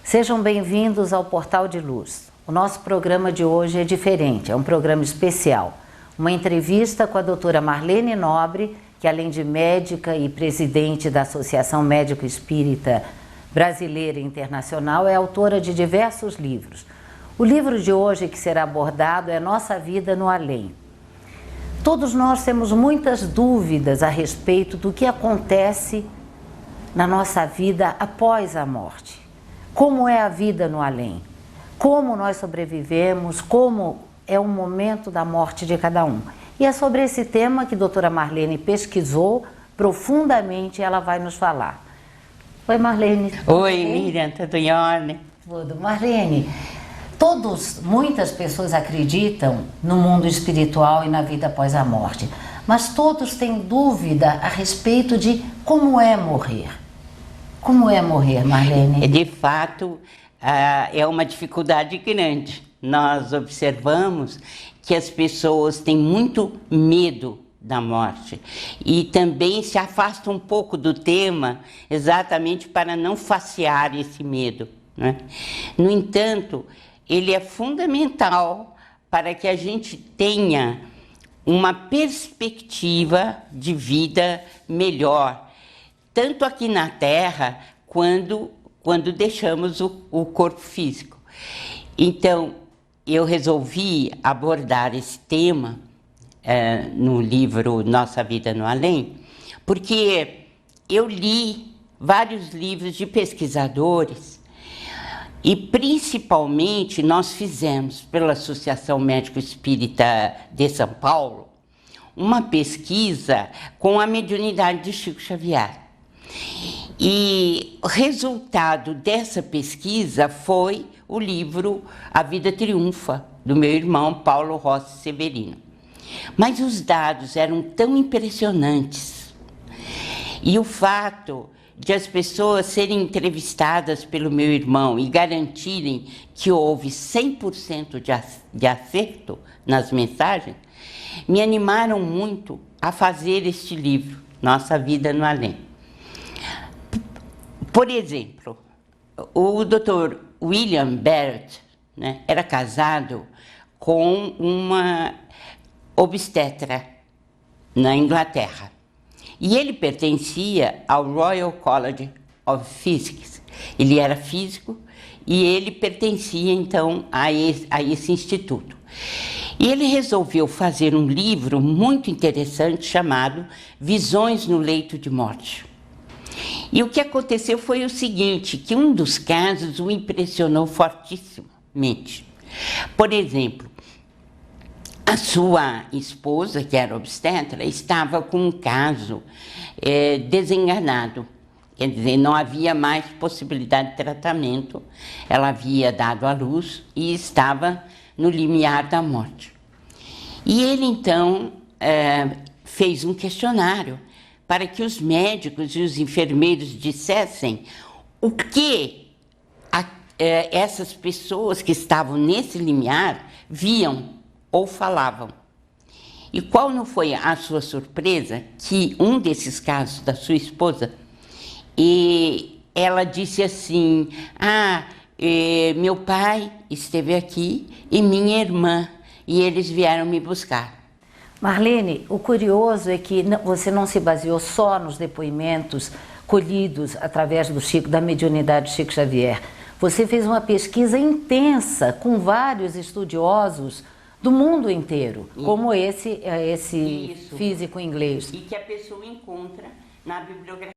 Sejam bem-vindos ao Portal de Luz. O nosso programa de hoje é diferente, é um programa especial. Uma entrevista com a doutora Marlene Nobre, que além de médica e presidente da Associação Médico Espírita Brasileira e Internacional, é autora de diversos livros. O livro de hoje que será abordado é Nossa Vida no Além. Todos nós temos muitas dúvidas a respeito do que acontece na nossa vida após a morte. Como é a vida no além? Como nós sobrevivemos? Como é o momento da morte de cada um? E é sobre esse tema que a doutora Marlene pesquisou profundamente e ela vai nos falar. Oi, Marlene. Oi, Miriam, tudo em ordem? Tudo. Marlene, muitas pessoas acreditam no mundo espiritual e na vida após a morte, mas todos têm dúvida a respeito de como é morrer. Como é morrer, Marlene? De fato, é uma dificuldade grande. Nós observamos que as pessoas têm muito medo da morte e também se afastam um pouco do tema exatamente para não facear esse medo, né? No entanto, ele é fundamental para que a gente tenha uma perspectiva de vida melhor, tanto aqui na Terra, quando deixamos o corpo físico. Então, eu resolvi abordar esse tema no livro Nossa Vida no Além, porque eu li vários livros de pesquisadores e, principalmente, nós fizemos, pela Associação Médico Espírita de São Paulo, uma pesquisa com a mediunidade de Chico Xavier. E o resultado dessa pesquisa foi o livro A Vida Triunfa, do meu irmão Paulo Rossi Severino. Mas os dados eram tão impressionantes. E o fato de as pessoas serem entrevistadas pelo meu irmão e garantirem que houve 100% de acerto nas mensagens, me animaram muito a fazer este livro, Nossa Vida no Além. Por exemplo, o Dr. William Barrett, né, era casado com uma obstetra na Inglaterra. E ele pertencia ao Royal College of Physics. Ele era físico e ele pertencia, então, a esse instituto. E ele resolveu fazer um livro muito interessante chamado Visões no Leito de Morte. E o que aconteceu foi o seguinte, que um dos casos o impressionou fortissimamente. Por exemplo, a sua esposa, que era obstetra, estava com um caso desenganado. Quer dizer, não havia mais possibilidade de tratamento. Ela havia dado à luz e estava no limiar da morte. E ele, então, fez um questionário para que os médicos e os enfermeiros dissessem o que essas pessoas que estavam nesse limiar viam ou falavam. E qual não foi a sua surpresa que um desses casos da sua esposa, ela disse assim, meu pai esteve aqui e minha irmã, e eles vieram me buscar. Marlene, o curioso é que você não se baseou só nos depoimentos colhidos através da mediunidade de Chico Xavier. Você fez uma pesquisa intensa com vários estudiosos do mundo inteiro, como esse físico inglês. E que a pessoa encontra na bibliografia.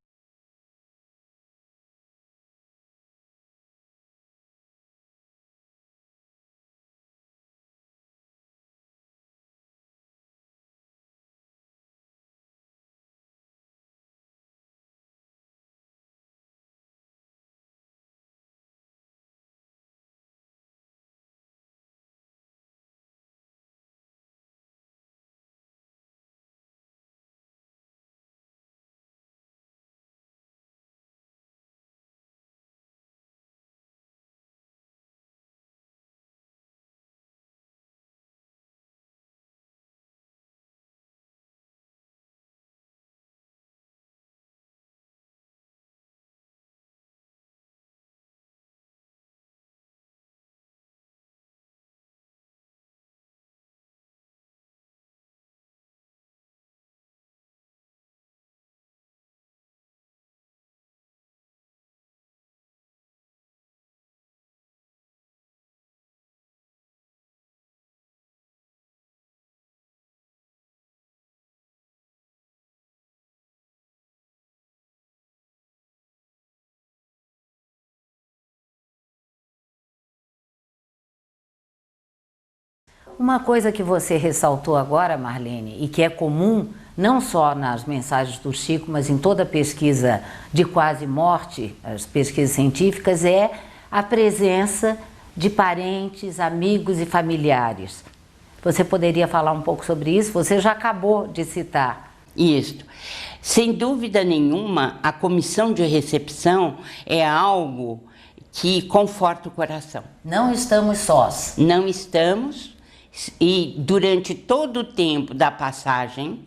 Uma coisa que você ressaltou agora, Marlene, e que é comum não só nas mensagens do Chico, mas em toda a pesquisa de quase morte, as pesquisas científicas, é a presença de parentes, amigos e familiares. Você poderia falar um pouco sobre isso? Você já acabou de citar. Isso. Sem dúvida nenhuma, a comissão de recepção é algo que conforta o coração. Não estamos sós. Não estamos, e durante todo o tempo da passagem,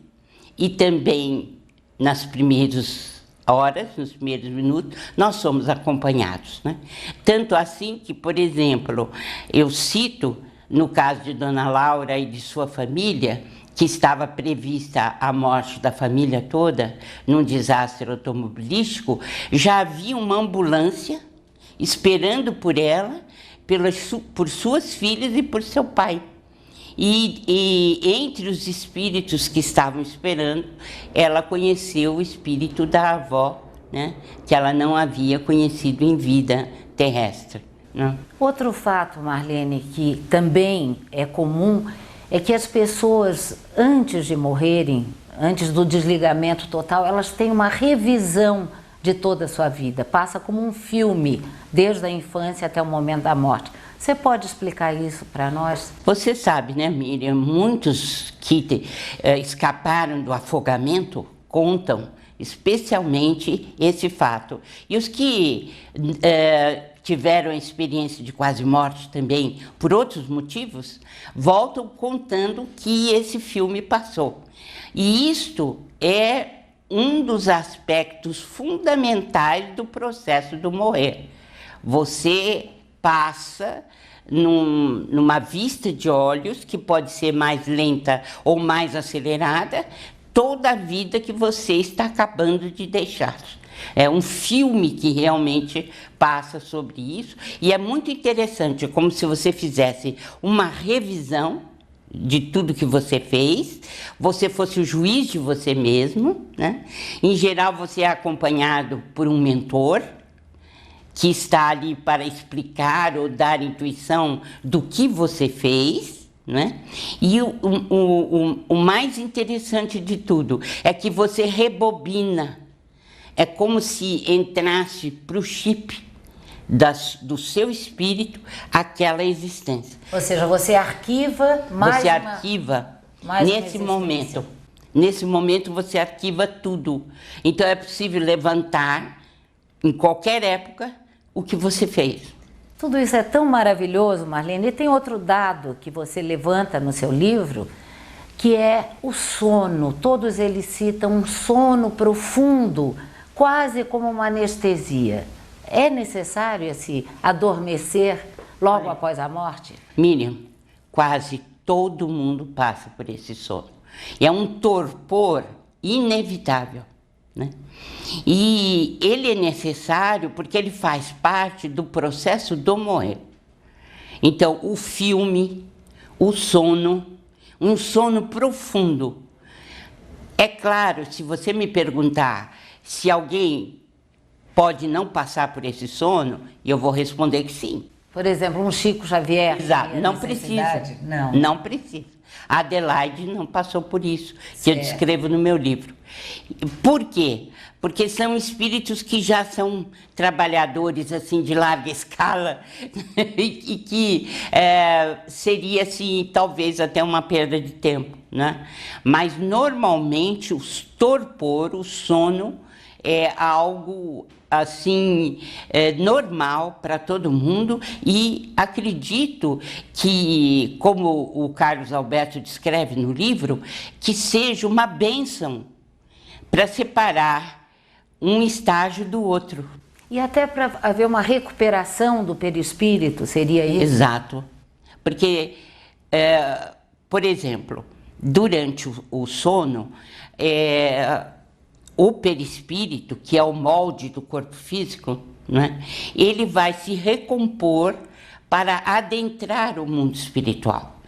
e também nas primeiras horas, nos primeiros minutos, nós somos acompanhados, né? Tanto assim que, por exemplo, eu cito, no caso de Dona Laura e de sua família, que estava prevista a morte da família toda num desastre automobilístico, já havia uma ambulância esperando por ela, por suas filhas e por seu pai. E entre os espíritos que estavam esperando, ela conheceu o espírito da avó, né, que ela não havia conhecido em vida terrestre, né? Outro fato, Marlene, que também é comum, é que as pessoas, antes de morrerem, antes do desligamento total, elas têm uma revisão de toda a sua vida. Passa como um filme, desde a infância até o momento da morte. Você pode explicar isso para nós? Você sabe, né, Miriam, muitos que escaparam do afogamento contam especialmente esse fato. E os que tiveram a experiência de quase morte também, por outros motivos, voltam contando que esse filme passou. E isto é um dos aspectos fundamentais do processo do morrer. Você passa numa vista de olhos, que pode ser mais lenta ou mais acelerada, toda a vida que você está acabando de deixar. É um filme que realmente passa sobre isso, e é muito interessante, como se você fizesse uma revisão de tudo que você fez, você fosse o juiz de você mesmo, né? Em geral, você é acompanhado por um mentor, que está ali para explicar ou dar intuição do que você fez, né? E o mais interessante de tudo é que você rebobina. É como se entrasse para o chip do seu espírito aquela existência. Ou seja, você arquiva mais Você arquiva nesse momento. Nesse momento você arquiva tudo. Então é possível levantar, em qualquer época, o que você fez. Tudo isso é tão maravilhoso, Marlene. E tem outro dado que você levanta no seu livro, que é o sono. Todos eles citam um sono profundo, quase como uma anestesia. É necessário esse adormecer logo após a morte? Miriam, quase todo mundo passa por esse sono. É um torpor inevitável, né? E ele é necessário porque ele faz parte do processo do morrer. Então, o filme, o sono, um sono profundo. É claro, se você me perguntar se alguém pode não passar por esse sono, eu vou responder que sim. Por exemplo, um Chico Xavier. Exato, não precisa. Não precisa. A Adelaide não passou por isso, que eu descrevo no meu livro. Por quê? Porque são espíritos que já são trabalhadores assim de larga escala e que seria assim talvez até uma perda de tempo, né? Mas normalmente o torpor, o sono é algo assim normal para todo mundo, e acredito que, como o Carlos Alberto descreve no livro, que seja uma bênção para separar um estágio do outro. E até para haver uma recuperação do perispírito, seria isso? Exato. Porque, por exemplo, durante o sono, o perispírito, que é o molde do corpo físico, né, ele vai se recompor para adentrar o mundo espiritual.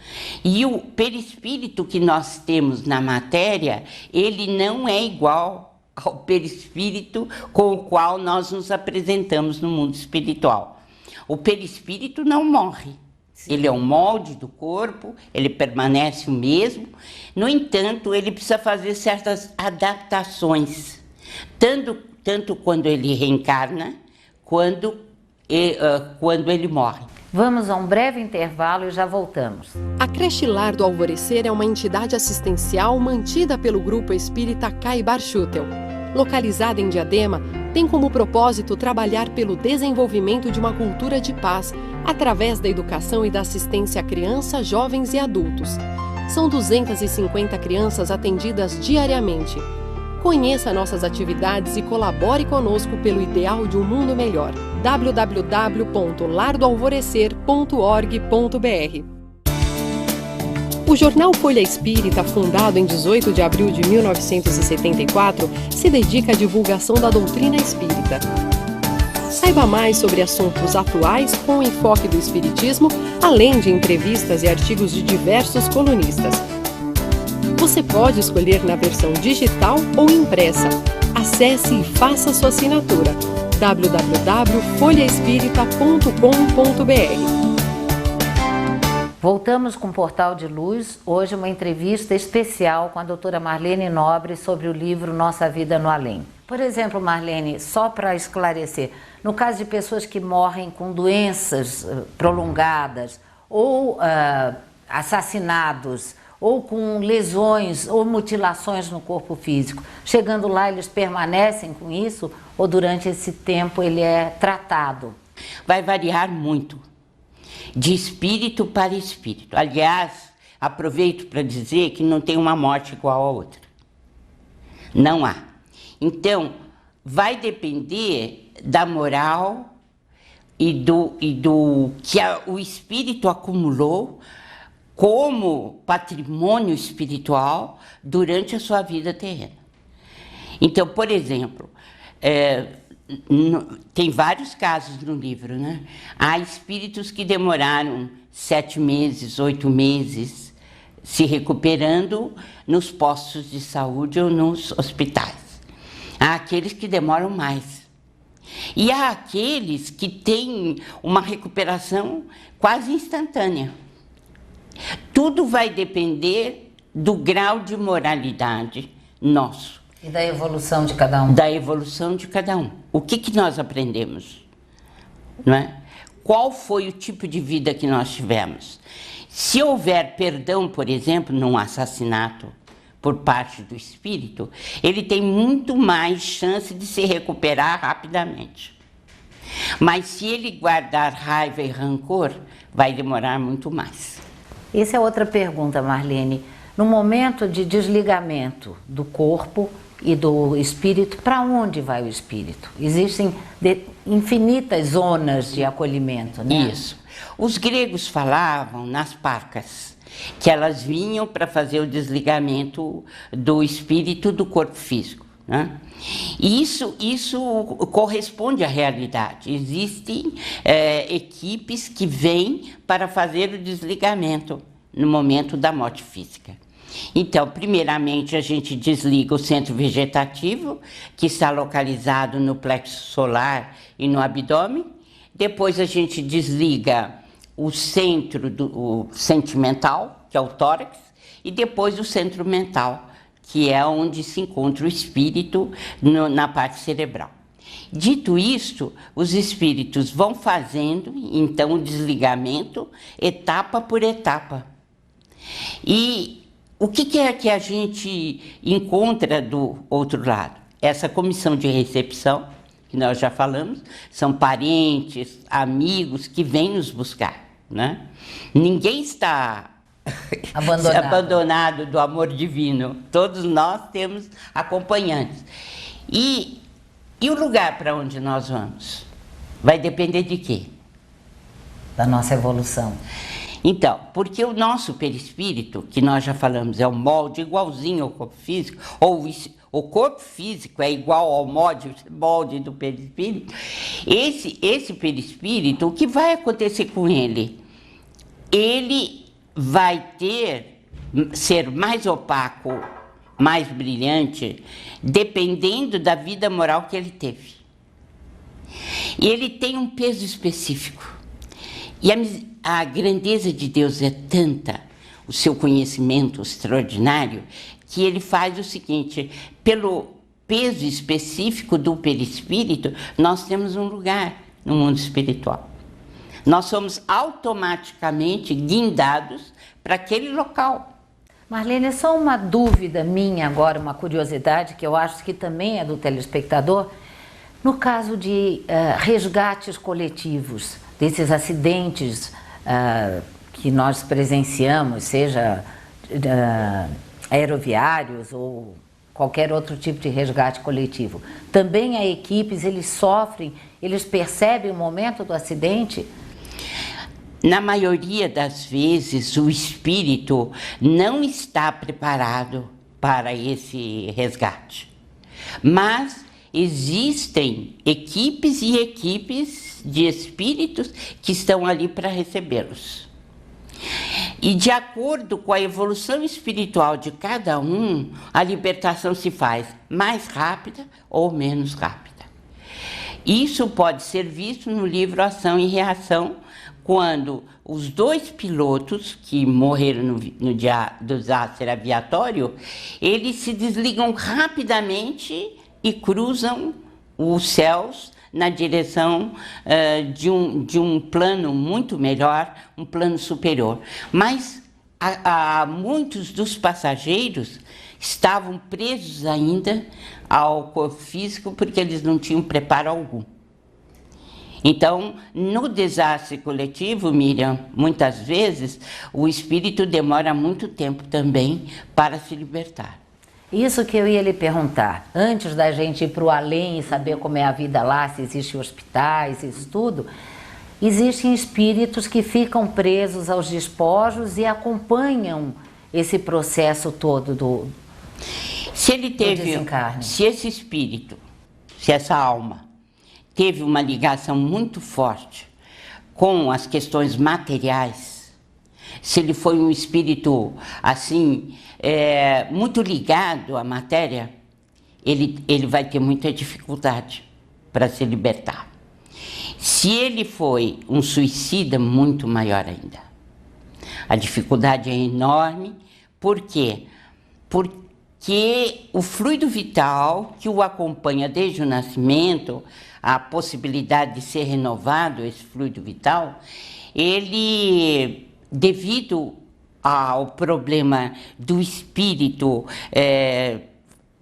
E o perispírito que nós temos na matéria, ele não é igual ao perispírito com o qual nós nos apresentamos no mundo espiritual. O perispírito não morre, Ele é um molde do corpo, ele permanece o mesmo. No entanto, ele precisa fazer certas adaptações, tanto quando ele reencarna, quando ele morre. Vamos a um breve intervalo e já voltamos. A Creche Lar do Alvorecer é uma entidade assistencial mantida pelo Grupo Espírita Caibar Schutel. Localizada em Diadema, tem como propósito trabalhar pelo desenvolvimento de uma cultura de paz, através da educação e da assistência a crianças, jovens e adultos. São 250 crianças atendidas diariamente. Conheça nossas atividades e colabore conosco pelo ideal de um mundo melhor. www.lardoalvorecer.org.br. O jornal Folha Espírita, fundado em 18 de abril de 1974, se dedica à divulgação da doutrina espírita. Saiba mais sobre assuntos atuais com o enfoque do espiritismo, além de entrevistas e artigos de diversos colunistas. Você pode escolher na versão digital ou impressa. Acesse e faça sua assinatura. www.folhaespírita.com.br. Voltamos com o Portal de Luz, hoje uma entrevista especial com a doutora Marlene Nobre sobre o livro Nossa Vida no Além. Por exemplo, Marlene, só para esclarecer, no caso de pessoas que morrem com doenças prolongadas ou assassinados, ou com lesões ou mutilações no corpo físico, chegando lá eles permanecem com isso ou durante esse tempo ele é tratado? Vai variar muito, de espírito para espírito. Aliás, aproveito para dizer que não tem uma morte igual a outra. Não há. Então, vai depender da moral e do que o espírito acumulou como patrimônio espiritual durante a sua vida terrena. Então, por exemplo, tem vários casos no livro, né? Há espíritos que demoraram 7 meses, 8 meses se recuperando nos postos de saúde ou nos hospitais. Há aqueles que demoram mais. E há aqueles que têm uma recuperação quase instantânea. Tudo vai depender do grau de moralidade nosso. E da evolução de cada um. Da evolução de cada um. O que nós aprendemos? Não é? Qual foi o tipo de vida que nós tivemos? Se houver perdão, por exemplo, num assassinato por parte do espírito, ele tem muito mais chance de se recuperar rapidamente. Mas se ele guardar raiva e rancor, vai demorar muito mais. Essa é outra pergunta, Marlene. No momento de desligamento do corpo e do espírito, para onde vai o espírito? Existem infinitas zonas de acolhimento, né? Isso. Os gregos falavam nas parcas, que elas vinham para fazer o desligamento do espírito do corpo físico, né? E isso corresponde à realidade. Existem equipes que vêm para fazer o desligamento no momento da morte física. Então, primeiramente, a gente desliga o centro vegetativo, que está localizado no plexo solar e no abdômen. Depois a gente desliga o centro o sentimental, que é o tórax, e depois o centro mental, que é onde se encontra o espírito na parte cerebral. Dito isto, os espíritos vão fazendo, então, o desligamento etapa por etapa. E o que é que a gente encontra do outro lado? Essa comissão de recepção, que nós já falamos, são parentes, amigos que vêm nos buscar, né? Ninguém está abandonado do amor divino. Todos nós temos acompanhantes. E o lugar para onde nós vamos? Vai depender de quê? Da nossa evolução. Então, porque o nosso perispírito, que nós já falamos, é um molde igualzinho ao corpo físico, ou o corpo físico é igual ao molde do perispírito, esse perispírito, o que vai acontecer com ele? Ele vai ser mais opaco, mais brilhante, dependendo da vida moral que ele teve. E ele tem um peso específico. E a grandeza de Deus é tanta, o seu conhecimento extraordinário, que ele faz o seguinte: pelo peso específico do perispírito, nós temos um lugar no mundo espiritual. Nós somos automaticamente guindados para aquele local. Marlene, só uma dúvida minha agora, uma curiosidade que eu acho que também é do telespectador. No caso de resgates coletivos, desses acidentes que nós presenciamos, seja aeroviários ou qualquer outro tipo de resgate coletivo, também as equipes, eles sofrem, eles percebem o momento do acidente? Na maioria das vezes, o espírito não está preparado para esse resgate. Mas existem equipes e equipes de espíritos que estão ali para recebê-los. E de acordo com a evolução espiritual de cada um, a libertação se faz mais rápida ou menos rápida. Isso pode ser visto no livro Ação e Reação, quando os 2 pilotos que morreram no desastre aviatório, eles se desligam rapidamente e cruzam os céus na direção de um plano muito melhor, um plano superior. Mas muitos dos passageiros estavam presos ainda ao corpo físico porque eles não tinham preparo algum. Então, no desastre coletivo, Miriam, muitas vezes o espírito demora muito tempo também para se libertar. Isso que eu ia lhe perguntar, antes da gente ir para o além e saber como é a vida lá, se existem hospitais, isso tudo, existem espíritos que ficam presos aos despojos e acompanham esse processo todo do desencarne. Se esse espírito, se essa alma teve uma ligação muito forte com as questões materiais, se ele foi um espírito assim, muito ligado à matéria, ele vai ter muita dificuldade para se libertar. Se ele foi um suicida, muito maior ainda. A dificuldade é enorme. Por quê? Porque o fluido vital que o acompanha desde o nascimento, a possibilidade de ser renovado, esse fluido vital, ele, devido ao problema do espírito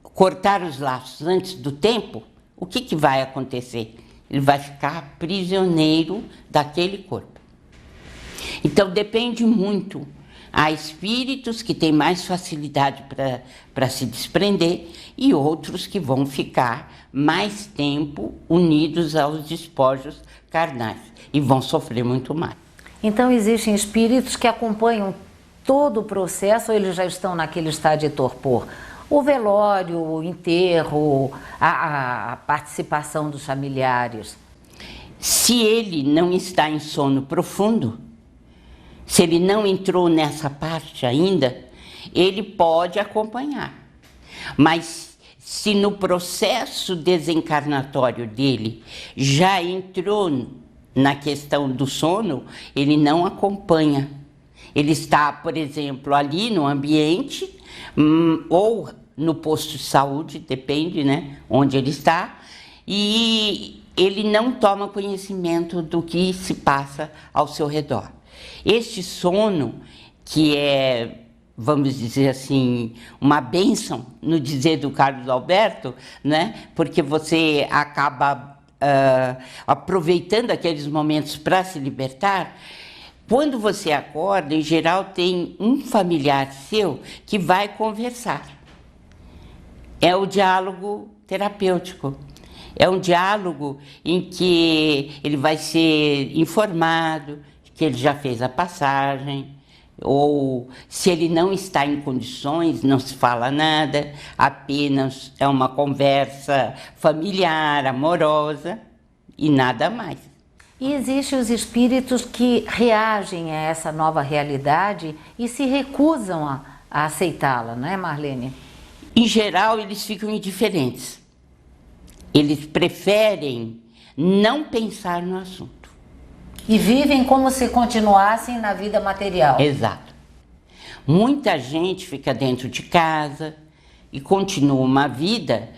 cortar os laços antes do tempo, o que vai acontecer? Ele vai ficar prisioneiro daquele corpo. Então depende muito. Há espíritos que têm mais facilidade para se desprender e outros que vão ficar mais tempo unidos aos despojos carnais e vão sofrer muito mais. Então existem espíritos que acompanham todo o processo ou eles já estão naquele estado de torpor? O velório, o enterro, a participação dos familiares. Se ele não está em sono profundo, se ele não entrou nessa parte ainda, ele pode acompanhar. Mas se no processo desencarnatório dele já entrou na questão do sono, ele não acompanha. Ele está, por exemplo, ali no ambiente ou no posto de saúde, depende, né, onde ele está, e ele não toma conhecimento do que se passa ao seu redor. Este sono, que é, vamos dizer assim, uma bênção, no dizer do Carlos Alberto, né? Porque você acaba aproveitando aqueles momentos para se libertar. Quando você acorda, em geral, tem um familiar seu que vai conversar. É o diálogo terapêutico. É um diálogo em que ele vai ser informado que ele já fez a passagem, ou se ele não está em condições, não se fala nada, apenas é uma conversa familiar, amorosa e nada mais. E existem os espíritos que reagem a essa nova realidade e se recusam a aceitá-la, não é, Marlene? Em geral, eles ficam indiferentes. Eles preferem não pensar no assunto. E vivem como se continuassem na vida material. Exato. Muita gente fica dentro de casa e continua uma vida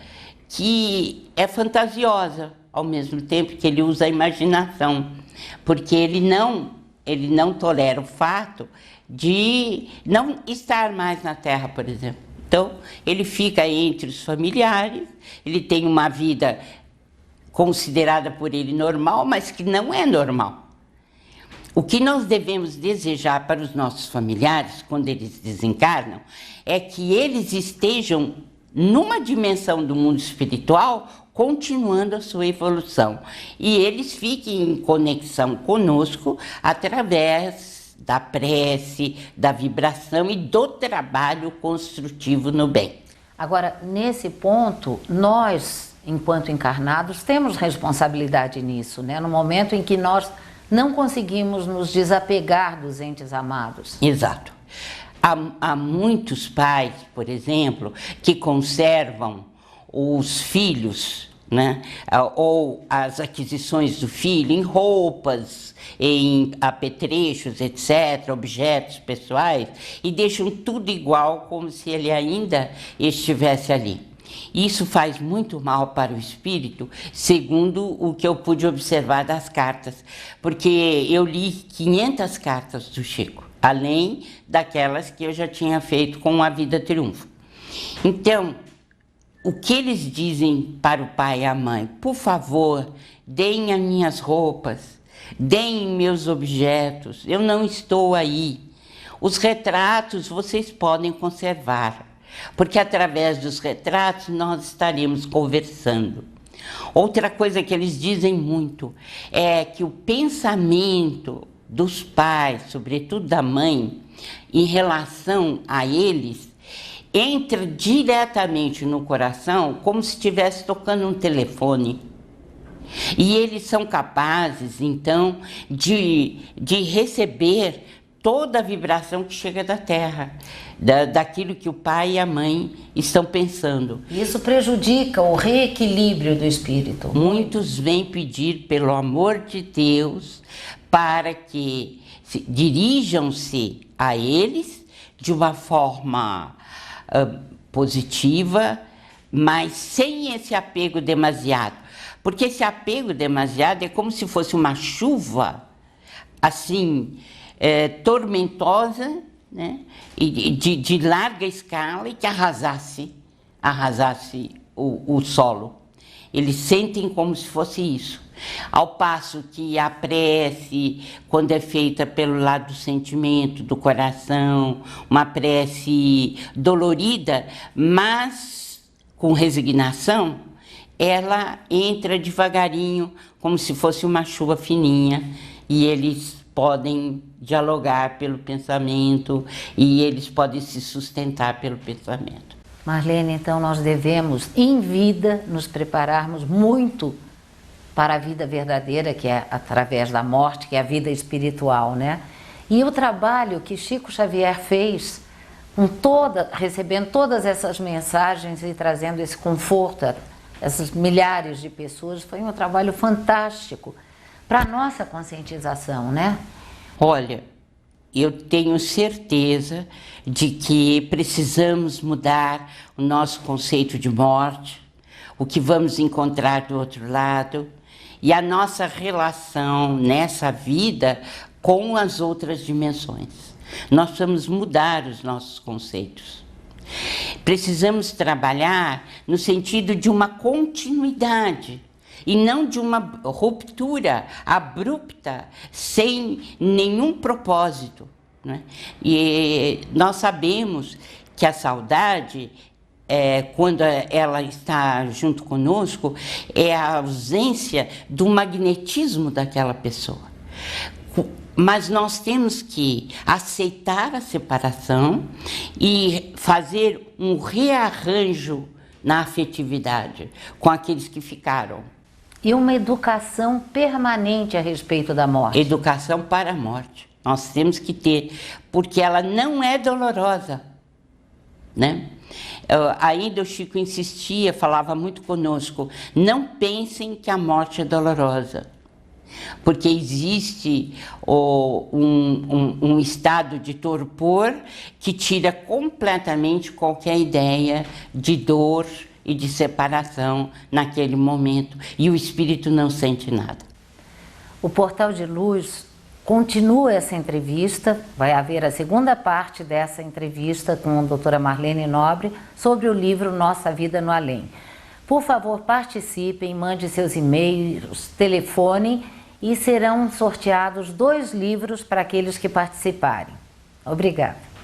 que é fantasiosa, ao mesmo tempo que ele usa a imaginação, porque ele não tolera o fato de não estar mais na Terra, por exemplo. Então, ele fica entre os familiares, ele tem uma vida considerada por ele normal, mas que não é normal. O que nós devemos desejar para os nossos familiares, quando eles desencarnam, é que eles estejam numa dimensão do mundo espiritual, continuando a sua evolução. E eles fiquem em conexão conosco através da prece, da vibração e do trabalho construtivo no bem. Agora, nesse ponto, nós, enquanto encarnados, temos responsabilidade nisso, né? No momento em que nós não conseguimos nos desapegar dos entes amados. Exato. Há muitos pais, por exemplo, que conservam os filhos, né? Ou as aquisições do filho em roupas, em apetrechos, etc., objetos pessoais, e deixam tudo igual, como se ele ainda estivesse ali. Isso faz muito mal para o espírito, segundo o que eu pude observar das cartas, porque eu li 500 cartas do Chico, além daquelas que eu já tinha feito com A Vida Triunfa. Então, o que eles dizem para o pai e a mãe? Por favor, deem as minhas roupas, deem meus objetos, eu não estou aí. Os retratos vocês podem conservar, porque através dos retratos nós estaremos conversando. Outra coisa que eles dizem muito é que o pensamento dos pais, sobretudo da mãe, em relação a eles, entra diretamente no coração como se estivesse tocando um telefone. E eles são capazes, então, de receber toda a vibração que chega da Terra, daquilo que o pai e a mãe estão pensando. Isso prejudica o reequilíbrio do espírito. Muitos vêm pedir, pelo amor de Deus, para que dirijam-se a eles de uma forma positiva, mas sem esse apego demasiado. Porque esse apego demasiado é como se fosse uma chuva, assim, tormentosa, né? E de larga escala, e que arrasasse o solo. Eles sentem como se fosse isso. Ao passo que a prece, quando é feita pelo lado do sentimento, do coração, uma prece dolorida, mas com resignação, ela entra devagarinho, como se fosse uma chuva fininha, e eles podem dialogar pelo pensamento, e eles podem se sustentar pelo pensamento. Marlene, então nós devemos, em vida, nos prepararmos muito para a vida verdadeira, que é através da morte, que é a vida espiritual, né? E o trabalho que Chico Xavier fez, recebendo todas essas mensagens e trazendo esse conforto a essas milhares de pessoas, foi um trabalho fantástico para a nossa conscientização, né? Olha, eu tenho certeza de que precisamos mudar o nosso conceito de morte, o que vamos encontrar do outro lado, e a nossa relação nessa vida com as outras dimensões. Nós precisamos mudar os nossos conceitos. Precisamos trabalhar no sentido de uma continuidade e não de uma ruptura abrupta, sem nenhum propósito, né? E nós sabemos que a saudade, quando ela está junto conosco, é a ausência do magnetismo daquela pessoa. Mas nós temos que aceitar a separação e fazer um rearranjo na afetividade com aqueles que ficaram. E uma educação permanente a respeito da morte. Educação para a morte. Nós temos que ter, porque ela não é dolorosa, né? Ainda o Chico insistia, falava muito conosco, não pensem que a morte é dolorosa. porque existe um estado de torpor que tira completamente qualquer ideia de dor e de separação naquele momento, e o espírito não sente nada. O Portal de Luz continua essa entrevista, vai haver a segunda parte dessa entrevista com a doutora Marlene Nobre sobre o livro Nossa Vida no Além. Por favor, participem, mande seus e-mails, telefonem e serão sorteados 2 livros para aqueles que participarem. Obrigada.